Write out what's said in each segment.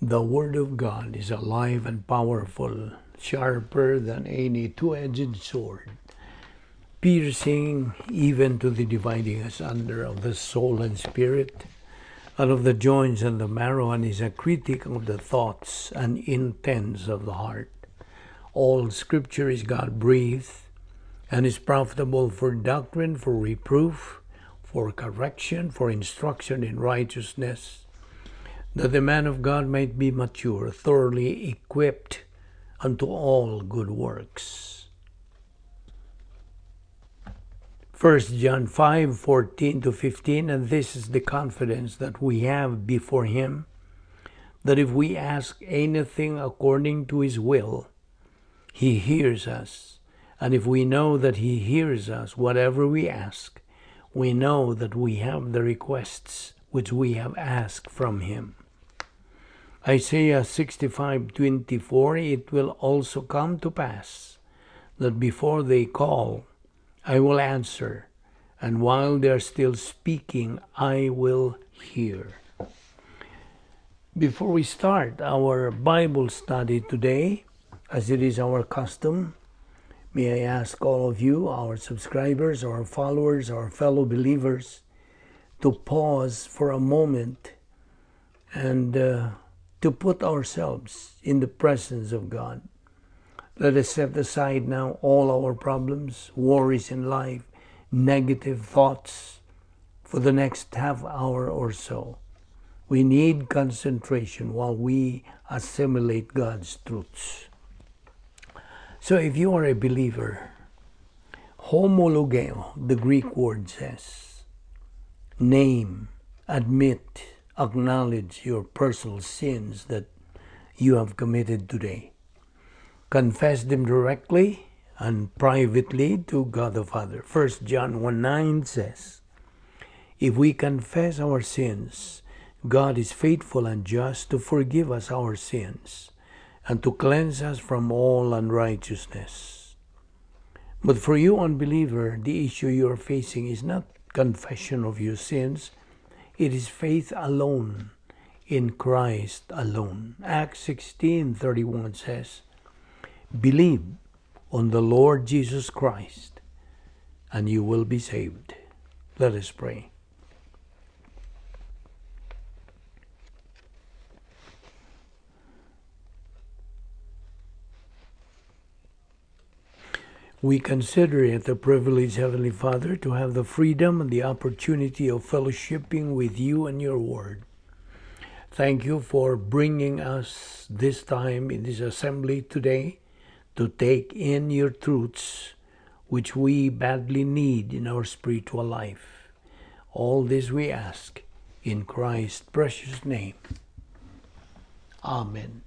The Word of God is alive and powerful, sharper than any two-edged sword, piercing even to the dividing asunder of the soul and spirit, and of the joints and the marrow, and is a critic of the thoughts and intents of the heart. All Scripture is God-breathed, and is profitable for doctrine, for reproof, for correction, for instruction in righteousness, that the man of God might be mature, thoroughly equipped unto all good works. 1 John 5:14-15, and this is the confidence that we have before Him, that if we ask anything according to His will, He hears us. And if we know that He hears us, whatever we ask, we know that we have the requests which we have asked from Him. Isaiah 65:24, it will also come to pass that before they call, I will answer, and while they are still speaking, I will hear. Before we start our Bible study today, as it is our custom, may I ask all of you, our subscribers, our followers, our fellow believers, to pause for a moment and to put ourselves in the presence of God. Let us set aside now all our problems, worries in life, negative thoughts for the next half hour or so. We need concentration while we assimilate God's truths. So if you are a believer, homologeo, the Greek word says, name, admit, acknowledge your personal sins that you have committed today. Confess them directly and privately to God the Father. 1 John 1:9 says, if we confess our sins, God is faithful and just to forgive us our sins and to cleanse us from all unrighteousness. But for you, unbeliever, the issue you are facing is not confession of your sins. It is faith alone, in Christ alone. Acts 16:31 says, believe on the Lord Jesus Christ, and you will be saved. Let us pray. We consider it a privilege, Heavenly Father, to have the freedom and the opportunity of fellowshipping with you and your word. Thank you for bringing us this time in this assembly today to take in your truths, which we badly need in our spiritual life. All this we ask in Christ's precious name. Amen.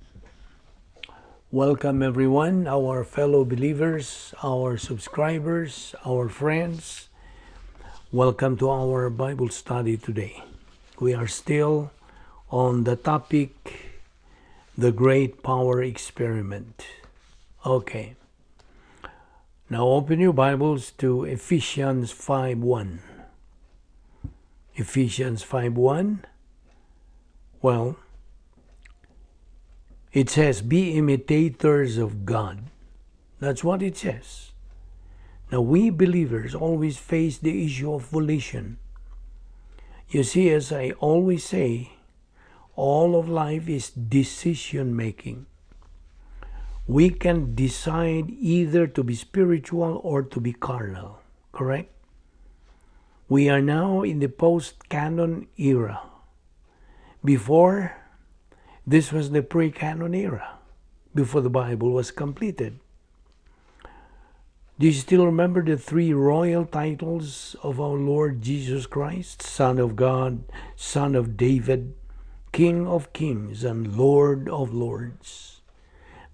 Welcome everyone, our fellow believers, our subscribers, our friends. Welcome to our Bible study today. We are still on the topic, the Great Power Experiment. Okay. Now open your Bibles to Ephesians 5:1. Ephesians 5:1. Well, it says, be imitators of God. That's what it says. Now, we believers always face the issue of volition. You see, as I always say, all of life is decision making. We can decide either to be spiritual or to be carnal, correct? We are now in the post-canon era. Before, this was the pre-canon era, before the Bible was completed. Do you still remember the three royal titles of our Lord Jesus Christ? Son of God, Son of David, King of Kings, and Lord of Lords.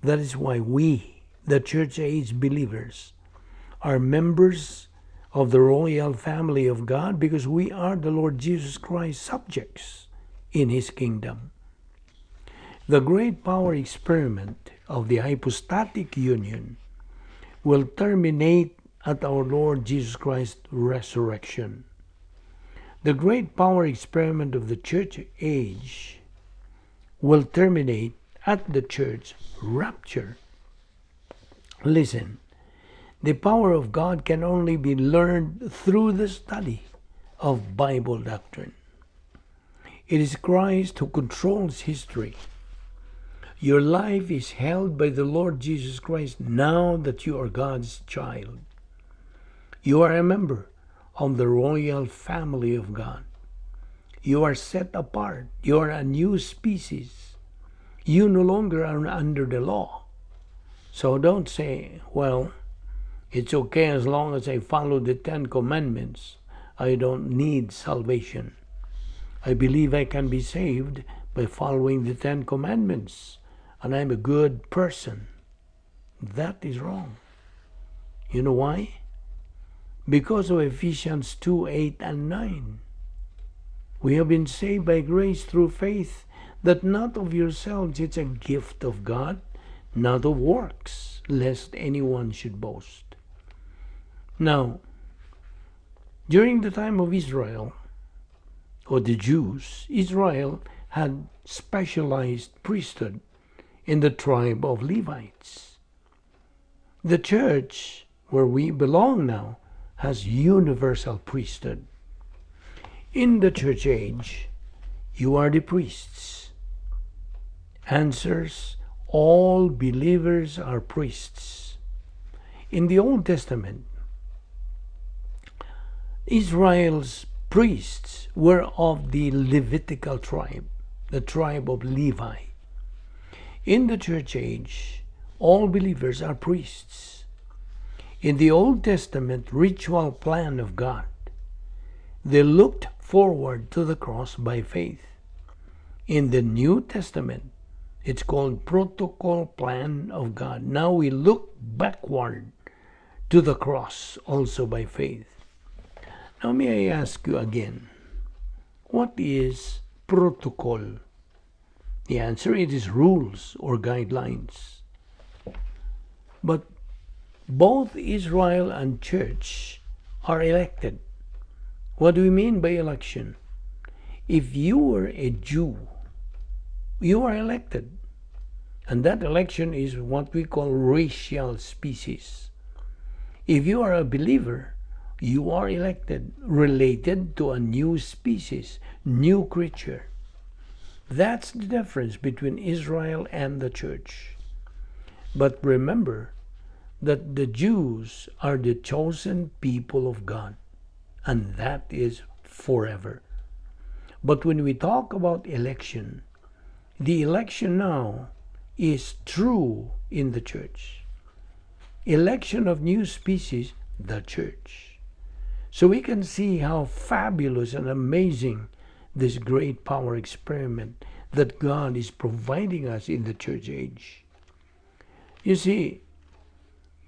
That is why we, the church-age believers, are members of the royal family of God, because we are the Lord Jesus Christ's subjects in His kingdom. The great power experiment of the hypostatic union will terminate at our Lord Jesus Christ's resurrection. The great power experiment of the church age will terminate at the church rapture. Listen, the power of God can only be learned through the study of Bible doctrine. It is Christ who controls history. Your life is held by the Lord Jesus Christ now that you are God's child. You are a member of the royal family of God. You are set apart. You are a new species. You no longer are under the law. So don't say, well, it's okay as long as I follow the 10 Commandments. I don't need salvation. I believe I can be saved by following the 10 Commandments, and I'm a good person. That is wrong. You know why? Because of Ephesians 2, 8 and 9. We have been saved by grace through faith, that not of yourselves, it's a gift of God, not of works, lest anyone should boast. Now, during the time of Israel, or the Jews, Israel had specialized priesthood in the tribe of Levites. The church, where we belong now, has universal priesthood. In the church age, you are the priests. Answers, all believers are priests. In the Old Testament, Israel's priests were of the Levitical tribe, the tribe of Levi. In the church age, all believers are priests. In the Old Testament ritual plan of God, they looked forward to the cross by faith. In the New Testament, it's called protocol plan of God. Now we look backward to the cross also by faith. Now may I ask you again, what is protocol? The answer, it is rules or guidelines. But both Israel and church are elected. What do we mean by election? If you were a Jew, you are elected. And that election is what we call racial species. If you are a believer, you are elected, related to a new species, new creature. That's the difference between Israel and the church. But remember that the Jews are the chosen people of God, and that is forever. But when we talk about election, the election now is true in the church. Election of new species, the church. So we can see how fabulous and amazing this great power experiment that God is providing us in the church age. You see,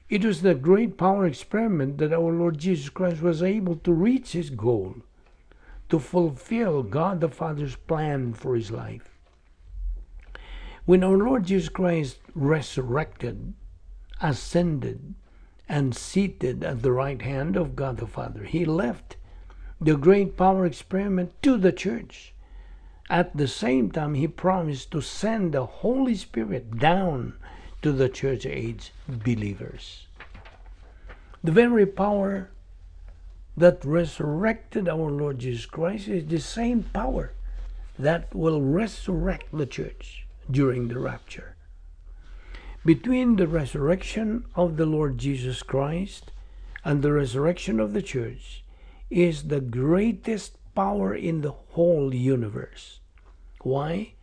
it was the great power experiment that our Lord Jesus Christ was able to reach his goal, to fulfill God the Father's plan for his life. When our Lord Jesus Christ resurrected, ascended, and seated at the right hand of God the Father, he left the great power experiment to the church. At the same time, he promised to send the Holy Spirit down to the church age believers. The very power that resurrected our Lord Jesus Christ is the same power that will resurrect the church during the rapture. Between the resurrection of the Lord Jesus Christ and the resurrection of the church is the greatest power in the whole universe. Why?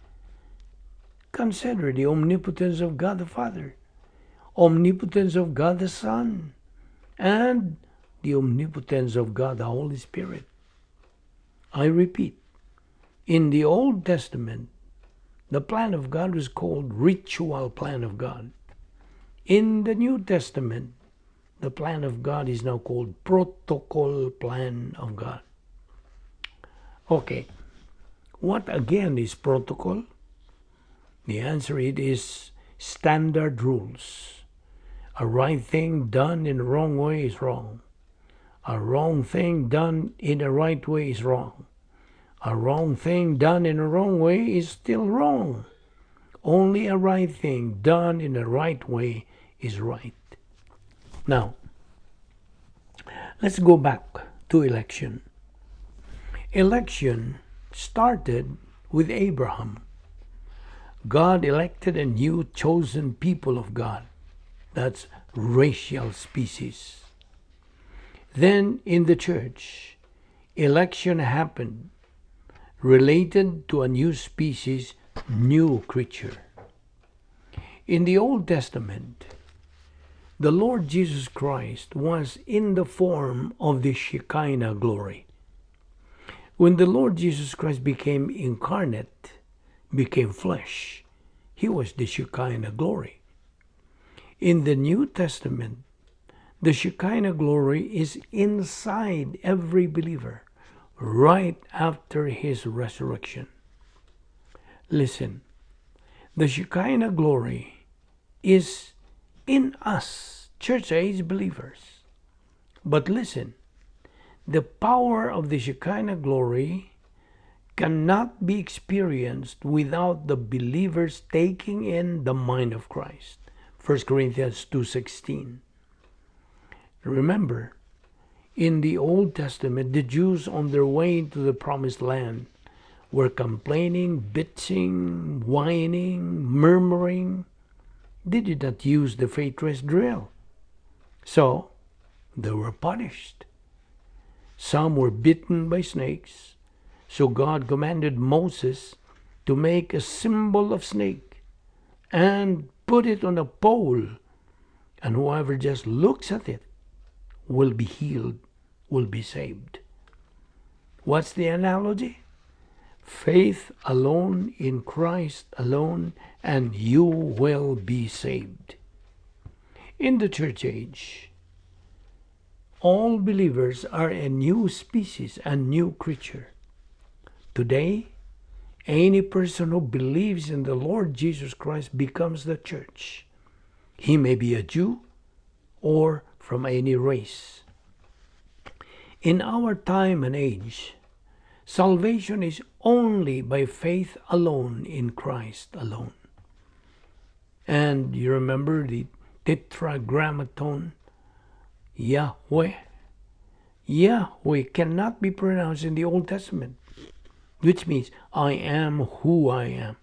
Consider the omnipotence of God the Father, omnipotence of God the Son, and the omnipotence of God the Holy Spirit. I repeat, in the Old Testament, the plan of God was called ritual plan of God. In the New Testament, the plan of God is now called protocol plan of God. Okay, what again is protocol? The answer, it is standard rules. A right thing done in the wrong way is wrong. A wrong thing done in the right way is wrong. A wrong thing done in the wrong way is still wrong. Only a right thing done in the right way is right. Now, let's go back to election. Election started with Abraham. God elected a new chosen people of God. That's racial species. Then in the church, election happened related to a new species, new creature. In the Old Testament, the Lord Jesus Christ was in the form of the Shekinah glory. When the Lord Jesus Christ became incarnate, became flesh, he was the Shekinah glory. In the New Testament, the Shekinah glory is inside every believer right after his resurrection. Listen, the Shekinah glory is in us, church age believers. But listen, the power of the Shekinah glory cannot be experienced without the believers taking in the mind of Christ. 1 Corinthians 2:16. Remember, in the Old Testament, the Jews on their way to the promised land were complaining, bitching, whining, murmuring. They did not use the faith rest drill. So, they were punished. Some were bitten by snakes. So God commanded Moses to make a symbol of snake and put it on a pole. And whoever just looks at it will be healed, will be saved. What's the analogy? Faith alone in Christ alone, and you will be saved. In the church age, all believers are a new species, a new creature. Today, any person who believes in the Lord Jesus Christ becomes the church. He may be a Jew or from any race. In our time and age, salvation is only by faith alone in Christ alone. And you remember the tetragrammaton, Yahweh. Yahweh cannot be pronounced in the Old Testament, which means I am who I am.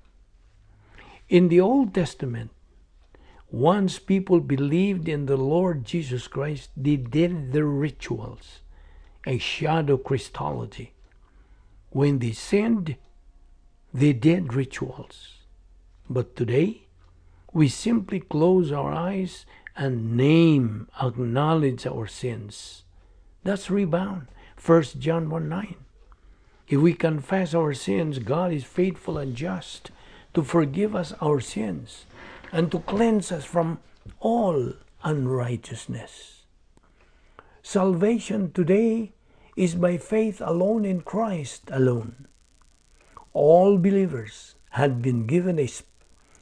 In the Old Testament, once people believed in the Lord Jesus Christ, they did their rituals, a shadow Christology. When they sinned, they did rituals. But today, we simply close our eyes and acknowledge our sins. That's rebound. 1 John 1:9. If we confess our sins, God is faithful and just to forgive us our sins and to cleanse us from all unrighteousness. Salvation today is by faith alone in Christ alone. All believers had been given a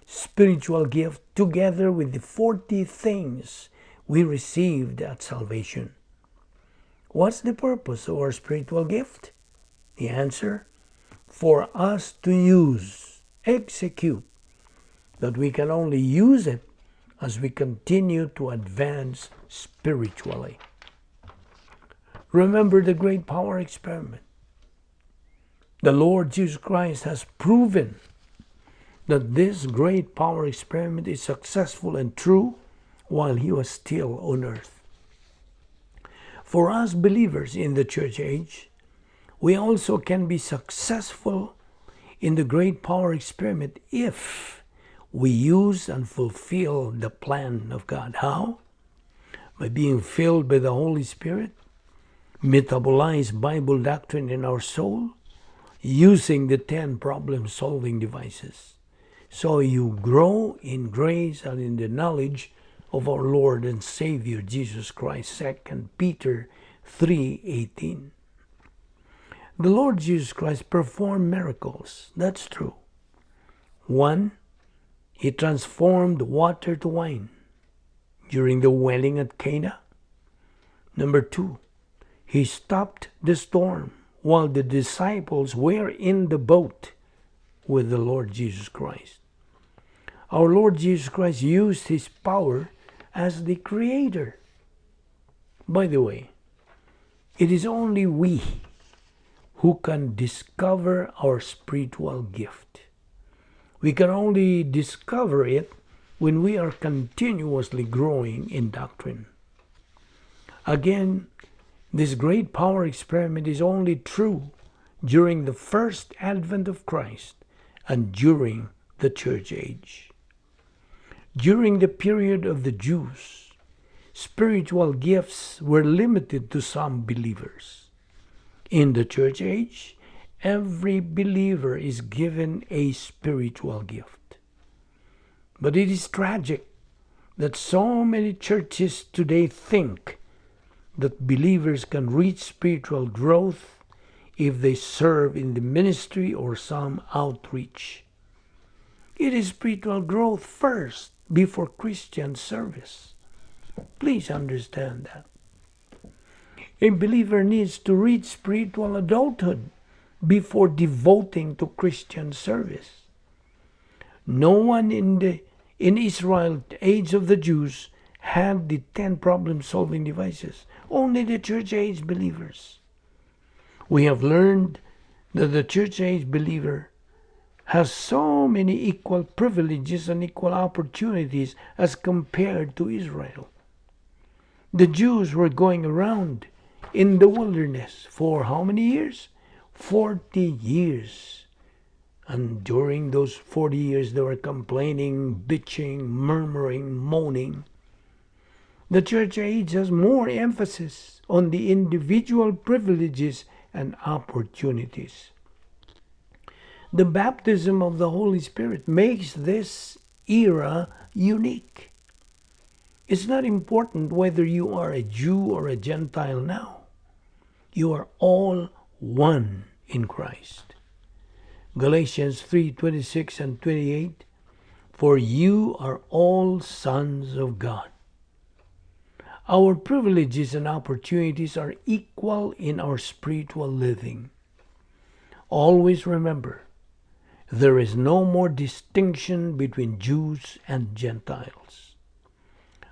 spiritual gift together with the 40 things we received at salvation. What's the purpose of our spiritual gift? The answer, for us to use, execute, that we can only use it as we continue to advance spiritually. Remember the great power experiment. The Lord Jesus Christ has proven that this great power experiment is successful and true while he was still on earth. For us believers in the church age, we also can be successful in the great power experiment if we use and fulfill the plan of God. How? By being filled by the Holy Spirit, metabolize Bible doctrine in our soul, using the 10 problem-solving devices. So you grow in grace and in the knowledge of our Lord and Savior Jesus Christ. 2 Peter 3:18. The Lord Jesus Christ performed miracles. That's true. 1, he transformed water to wine during the wedding at Cana. Number 2, he stopped the storm while the disciples were in the boat with the Lord Jesus Christ. Our Lord Jesus Christ used His power as the Creator. By the way, it is only we who can discover our spiritual gift. We can only discover it when we are continuously growing in doctrine. Again, this great power experiment is only true during the first advent of Christ and during the church age. During the period of the Jews, spiritual gifts were limited to some believers. In the church age, every believer is given a spiritual gift. But it is tragic that so many churches today think that believers can reach spiritual growth if they serve in the ministry or some outreach. It is spiritual growth first before Christian service. Please understand that. A believer needs to reach spiritual adulthood before devoting to Christian service. No one in Israel, age of the Jews, had the 10 problem-solving devices. Only the church age believers. We have learned that the church age believer has so many equal privileges and equal opportunities as compared to Israel. The Jews were going around in the wilderness for how many years? 40 years. And during those 40 years, they were complaining, bitching, murmuring, moaning. The church age has more emphasis on the individual privileges and opportunities. The baptism of the Holy Spirit makes this era unique. It's not important whether you are a Jew or a Gentile now. You are all one in Christ. Galatians 3:26 and 28, for you are all sons of God. Our privileges and opportunities are equal in our spiritual living. Always remember, there is no more distinction between Jews and Gentiles.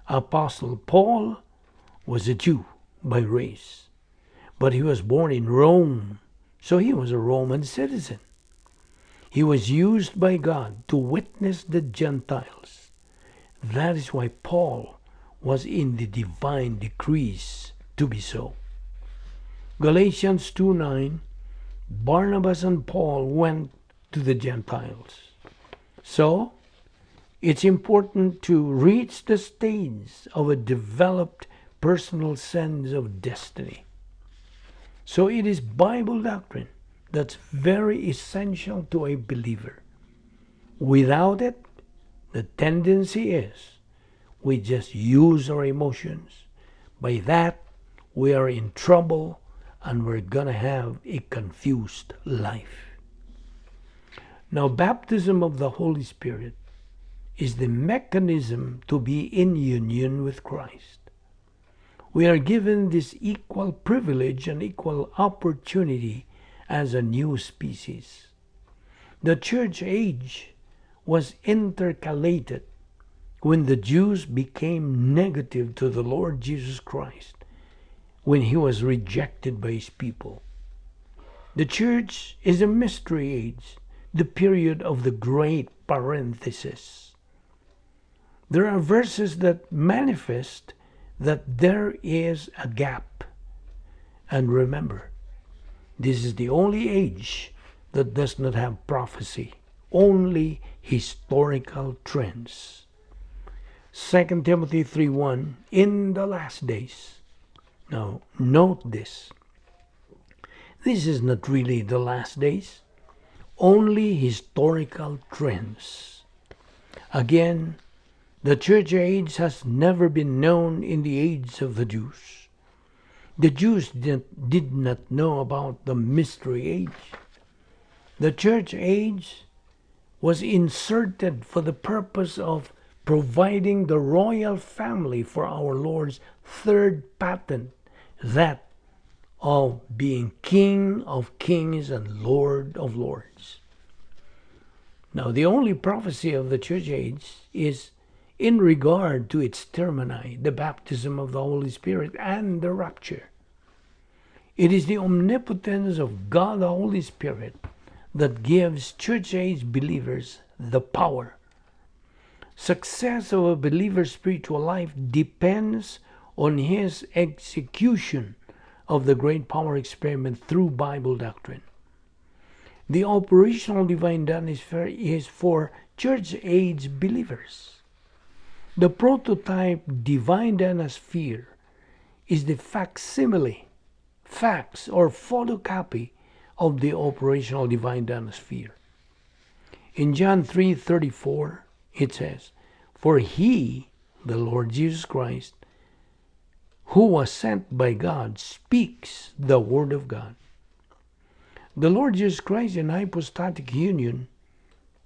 Apostle Paul was a Jew by race, but he was born in Rome, so he was a Roman citizen. He was used by God to witness the Gentiles. That is why Paul was in the divine decrees to be so. Galatians 2:9, Barnabas and Paul went to the Gentiles. So, it's important to reach the stage of a developed personal sense of destiny. So it is Bible doctrine that's very essential to a believer. Without it, the tendency is we just use our emotions. By that, we are in trouble and we're going to have a confused life. Now, baptism of the Holy Spirit is the mechanism to be in union with Christ. We are given this equal privilege and equal opportunity as a new species. The church age was intercalated when the Jews became negative to the Lord Jesus Christ, when he was rejected by his people. The church is a mystery age, the period of the great parenthesis. There are verses that manifest that there is a gap. And remember, this is the only age that does not have prophecy, only historical trends. 2 Timothy 3:1, in the last days. Now, note this. This is not really the last days, only historical trends. Again, the church age has never been known in the age of the Jews. The Jews did not know about the mystery age. The church age was inserted for the purpose of providing the royal family for our Lord's third patent, that of being King of kings and Lord of lords. Now, the only prophecy of the church age is in regard to its termini, the baptism of the Holy Spirit and the rapture. It is the omnipotence of God the Holy Spirit that gives church age believers the power. Success of a believer's spiritual life depends on his execution of the great power experiment through Bible doctrine. The operational divine dynasty is for church age believers. The prototype divine dynasty is the facsimile, fax or photocopy of the operational divine dynasty. In John 3:34, it says, "For he, the Lord Jesus Christ, who was sent by God, speaks the word of God." The Lord Jesus Christ in hypostatic union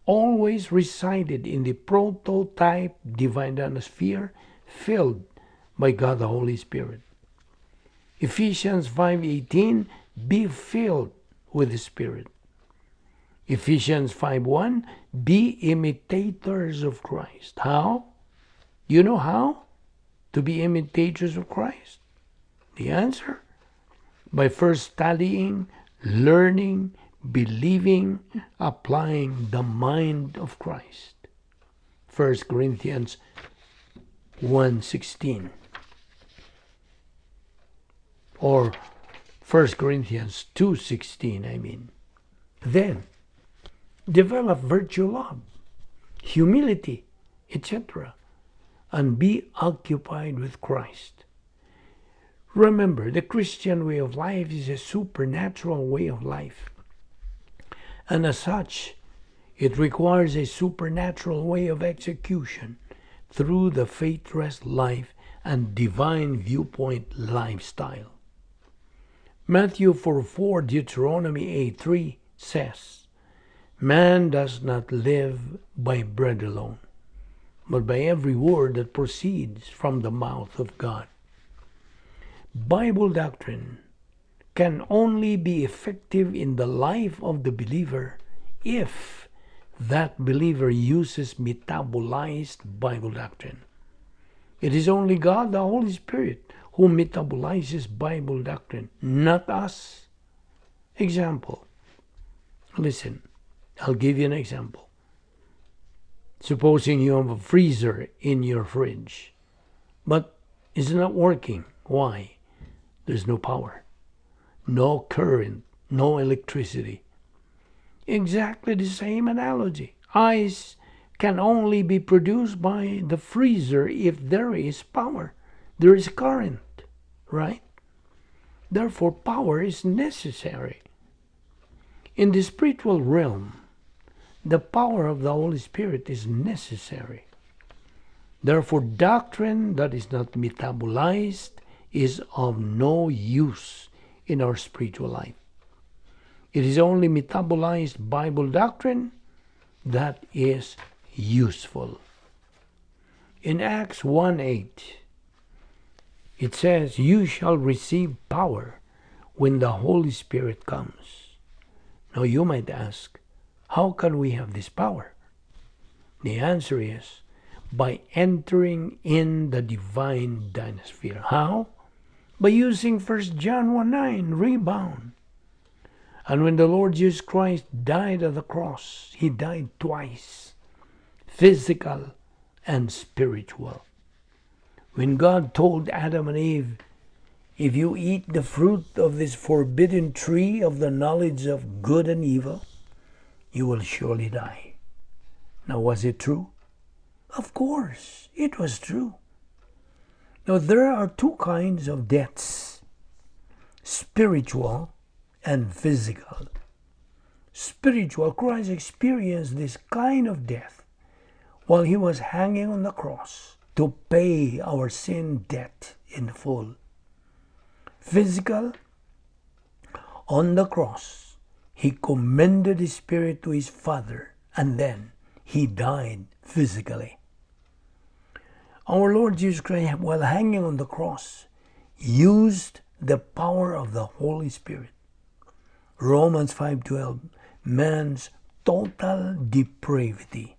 always resided in the prototype divine dynasty filled by God the Holy Spirit. Ephesians 5:18, be filled with the Spirit. Ephesians 5:1, be imitators of Christ. How? You know how to be imitators of Christ? The answer? By first studying, learning, believing, applying the mind of Christ. 1 Corinthians 1:16. Or 1 Corinthians 2:16, Then, develop virtue love, humility, etc., and be occupied with Christ. Remember, the Christian way of life is a supernatural way of life. And as such, it requires a supernatural way of execution through the faith-rest life and divine viewpoint lifestyle. Matthew 4:4, Deuteronomy 8:3 says, "Man does not live by bread alone, but by every word that proceeds from the mouth of God." Bible doctrine can only be effective in the life of the believer if that believer uses metabolized Bible doctrine. It is only God, the Holy Spirit, who metabolizes Bible doctrine, not us. Example. Listen, I'll give you an example. Supposing you have a freezer in your fridge, but it's not working. Why? There's no power, no current, no electricity. Exactly the same analogy. Ice can only be produced by the freezer if there is power. There is current, right? Therefore, power is necessary. In the spiritual realm, the power of the Holy Spirit is necessary. Therefore, doctrine that is not metabolized is of no use in our spiritual life. It is only metabolized Bible doctrine that is useful. In Acts 1:8, it says, "You shall receive power when the Holy Spirit comes." Now you might ask, how can we have this power? The answer is by entering in the divine dynasty. How? By using 1 John 1:9, rebound. And when the Lord Jesus Christ died on the cross, he died twice, physical and spiritual. When God told Adam and Eve, "If you eat the fruit of this forbidden tree of the knowledge of good and evil, you will surely die." Now, was it true? Of course, it was true. Now, there are two kinds of deaths, spiritual and physical. Spiritual, Christ experienced this kind of death while he was hanging on the cross to pay our sin debt in full. Physical, on the cross, he commended his spirit to his Father, and then he died physically. Our Lord Jesus Christ, while hanging on the cross, used the power of the Holy Spirit. Romans 5:12, man's total depravity.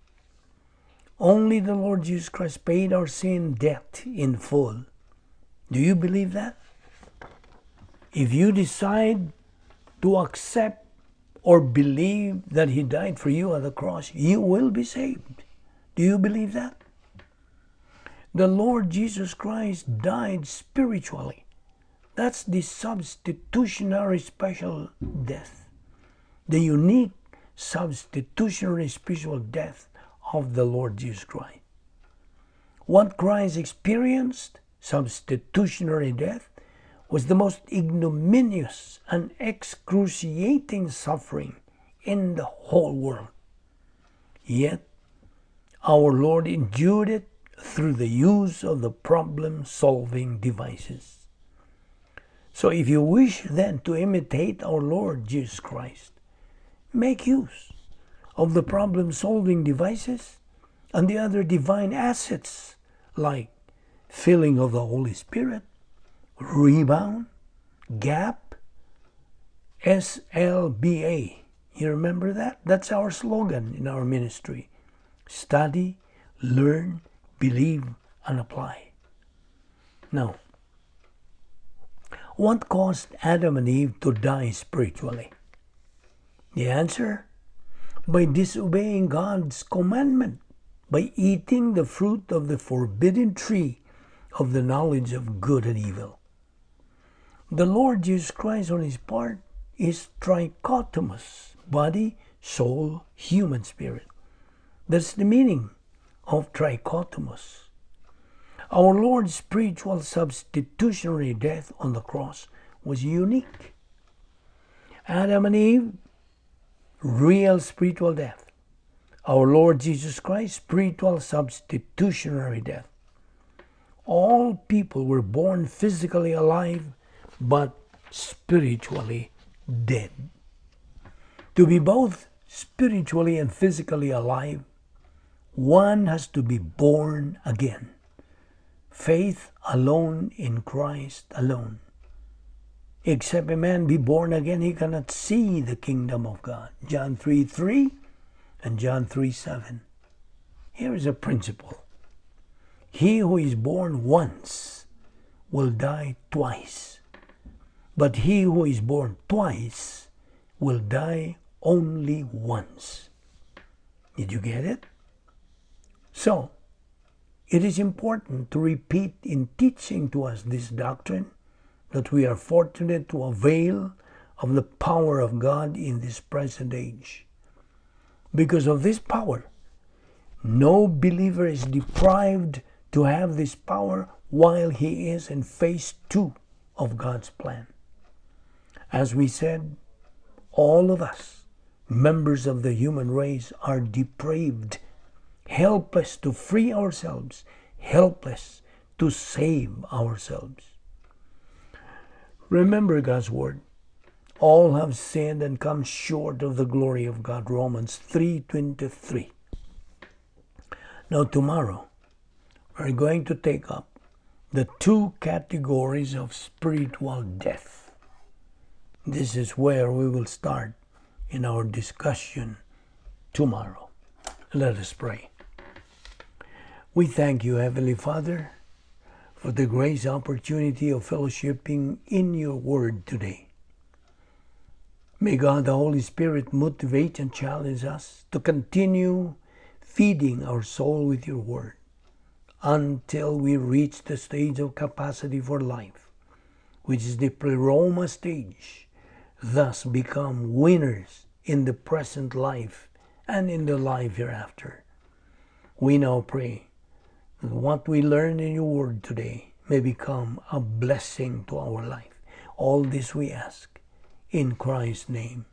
Only the Lord Jesus Christ paid our sin debt in full. Do you believe that? If you decide to accept or believe that He died for you on the cross, you will be saved. Do you believe that? The Lord Jesus Christ died spiritually. That's the substitutionary special death. The unique substitutionary spiritual death of the Lord Jesus Christ. What Christ experienced, substitutionary death, was the most ignominious and excruciating suffering in the whole world. Yet, our Lord endured it through the use of the problem-solving devices. So if you wish then to imitate our Lord Jesus Christ, make use of the problem-solving devices and the other divine assets like filling of the Holy Spirit, rebound, gap, SLBA. You remember that? That's our slogan in our ministry. Study, learn, believe, and apply. Now, what caused Adam and Eve to die spiritually? The answer? By disobeying God's commandment, by eating the fruit of the forbidden tree of the knowledge of good and evil. The Lord Jesus Christ, on His part, is trichotomous, body, soul, human spirit. That's the meaning of trichotomous. Our Lord's spiritual substitutionary death on the cross was unique. Adam and Eve, real spiritual death. Our Lord Jesus Christ, spiritual substitutionary death. All people were born physically alive, but spiritually dead. To be both spiritually and physically alive, one has to be born again. Faith alone in Christ alone. Except a man be born again, he cannot see the kingdom of God. John 3:3 and John 3:7. Here is a principle. He who is born once will die twice. But he who is born twice will die only once. Did you get it? So, it is important to repeat in teaching to us this doctrine that we are fortunate to avail of the power of God in this present age. Because of this power, no believer is deprived to have this power while he is in phase 2 of God's plan. As we said, all of us, members of the human race, are depraved, helpless to free ourselves, helpless to save ourselves. Remember God's word. All have sinned and come short of the glory of God. Romans 3:23. Now tomorrow, we're going to take up the 2 categories of spiritual death. This is where we will start in our discussion tomorrow. Let us pray. We thank you, Heavenly Father, for the grace opportunity of fellowshipping in your word today. May God the Holy Spirit motivate and challenge us to continue feeding our soul with your word until we reach the stage of capacity for life, which is the pleroma stage, thus become winners in the present life and in the life hereafter. We now pray that what we learn in your word today may become a blessing to our life. All this we ask in Christ's name.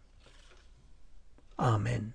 Amen.